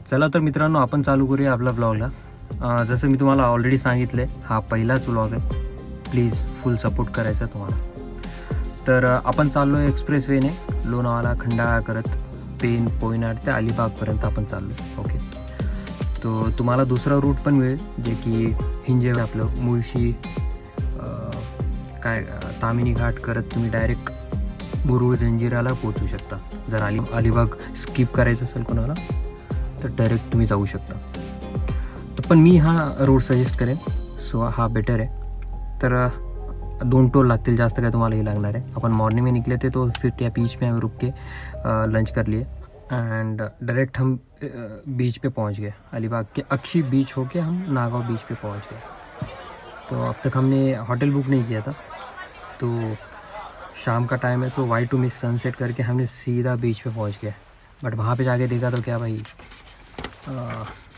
चला तर मित्रांनो, आपण चालू करूया आपल्या ब्लॉगला. जसं मी तुम्हाला ऑलरेडी सांगितलं आहे, हा पहिलाच ब्लॉग आहे. प्लीज फुल सपोर्ट करायचा तुम्हाला. तर आपण चाललो आहे एक्सप्रेसवेने, लोणावळा खंडाळा करत पेन पोयनाड ते अलिबागपर्यंत आपण चाललो आहे. ओके, तो तुम्हाला दुसरा रूट पण मिळेल जे की हिंजे आपलं मुळशी तामिनी घाट करत तुम्ही डायरेक्ट मुरुड जंजिराला पोहोचू शकता. जर अलिबाग स्किप करायचं असेल कोणाला तर डायरेक्ट तुम्ही जाऊ शकता. तर पण मी हा रोड सजेस्ट करेन, सो हा बेटर आहे. तर 2 टोल लागतील, जास्त काय तुम्हाला हे लागणार है. अपन मॉर्निंग में निकले थे तो फिर क्या बीच में हम रुक के लंच कर लिए एंड डायरेक्ट हम बीच पे पहुंच गए. अलीबाग के अक्षी बीच होके हम नागांव बीच पे पहुंच गए. तो अब तक हमने होटल बुक नहीं किया था, तो शाम का टाइम है तो वाई टू मिस सनसेट करके हमने सीधा बीच पे पहुंच गए. बट वहाँ पे जाके देखा तो क्या भाई,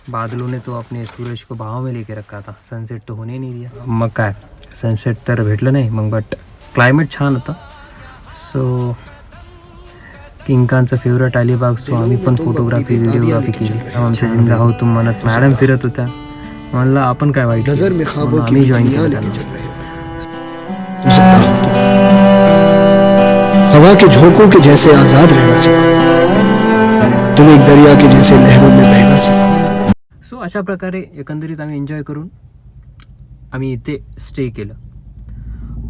बादलों ने तो अपने सूरज को भाव में लेके रखा था, सनसेट तो होने नहीं दिया. मग काय सनसेट तर भेटलं नाही मग, बट क्लायमेट छान होता. सो किंकांचं फेवरेट अलिबाग, सो आम्ही पण फोटोग्राफी व्हिडिओग्राफी केली. आमच्या जिमला हो तुम म्हणत मॅडम फिरत होत्या, म्हणलं आपण काय वाईट, आम्ही जॉईन केलं. हवा के झोंकों के जैसे आजाद रहना सीखो, तुम एक दरिया के जैसे लहरों में बहना सीखो. सो अशा प्रकारे एकंदरीत आम्ही एन्जॉय करून आम्ही इथे स्टे केलं.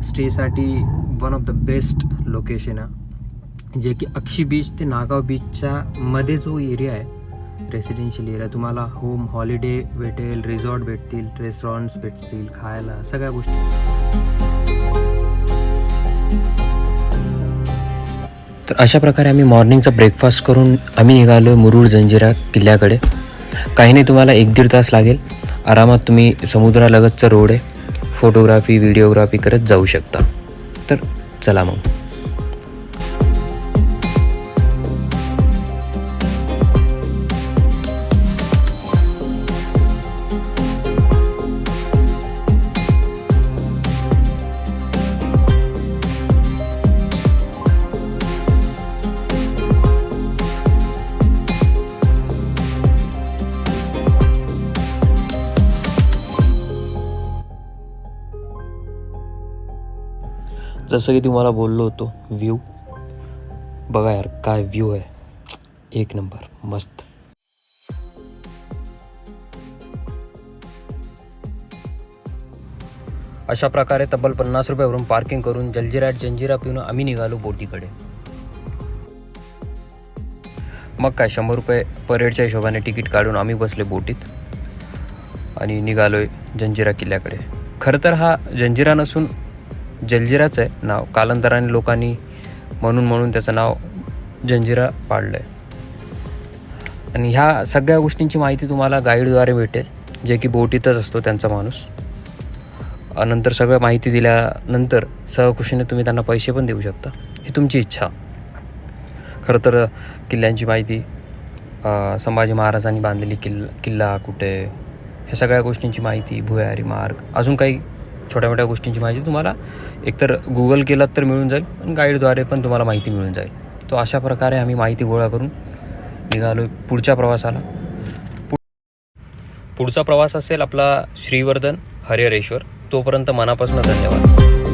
स्टेसाठी one of the best location आहे, जे की अक्षी बीच ते नागाव बीचच्या मध्ये जो एरिया आहे, रेसिडेन्शियल एरिया. तुम्हाला होम हॉलिडे भेटेल, रिसॉर्ट भेटतील, रेस्टॉरंट्स भेटतील, खायला सगळ्या गोष्टी. तर अशा प्रकारे आम्ही मॉर्निंगचा ब्रेकफास्ट करून आम्ही निघालो मुरुड जंजिरा किल्ल्याकडे. काही नाही, तुम्हाला 1-1.5 तास लागेल. आरामात तुम्ही समुद्रालगतचा रोड आहे, फोटोग्राफी व्हिडिओग्राफी करत जाऊ शकता. तर चला मग. जसं की तुम्हाला बोललो होतो, व्ह्यू बघा यार, काय व्ह्यू आहे, एक नंबर मस्त. अशा प्रकारे तब्बल 50 रुपयावरून पार्किंग करून जंजिरा पिऊन आम्ही निघालो बोटीकडे. मग काय 100 रुपये पर हेडच्या हिशोबाने तिकीट काढून आम्ही बसले बोटीत आणि निघालोय जंजिरा किल्ल्याकडे. खरं तर हा जंजिरा नसून जलजिराच आहे नाव, कालांतराने लोकांनी म्हणून त्याचं नाव जंजिरा पाडलं आहे. आणि ह्या सगळ्या गोष्टींची माहिती तुम्हाला गाईडद्वारे भेटेल, जे की बोटीतच असतो त्यांचा माणूस. नंतर सगळं माहिती दिल्यानंतर सहकुशीने तुम्ही त्यांना पैसे पण देऊ शकता, ही तुमची इच्छा. खरं तर किल्ल्यांची माहिती, संभाजी महाराजांनी बांधलेली किल्ला कुठे, ह्या सगळ्या गोष्टींची माहिती, भुयारी मार्ग, अजून काही छोट्या मोठ्या गोष्टींची माहिती तुम्हाला एकतर गुगल केलात तर मिळून जाईल, पण गाईडद्वारे पण तुम्हाला माहिती मिळून जाईल. तो अशा प्रकारे आम्ही माहिती गोळा करून निघालो पुढच्या प्रवासाला. पुढचा प्रवास असेल आपला श्रीवर्धन हरिहरेश्वर. तोपर्यंत मनापासून धन्यवाद.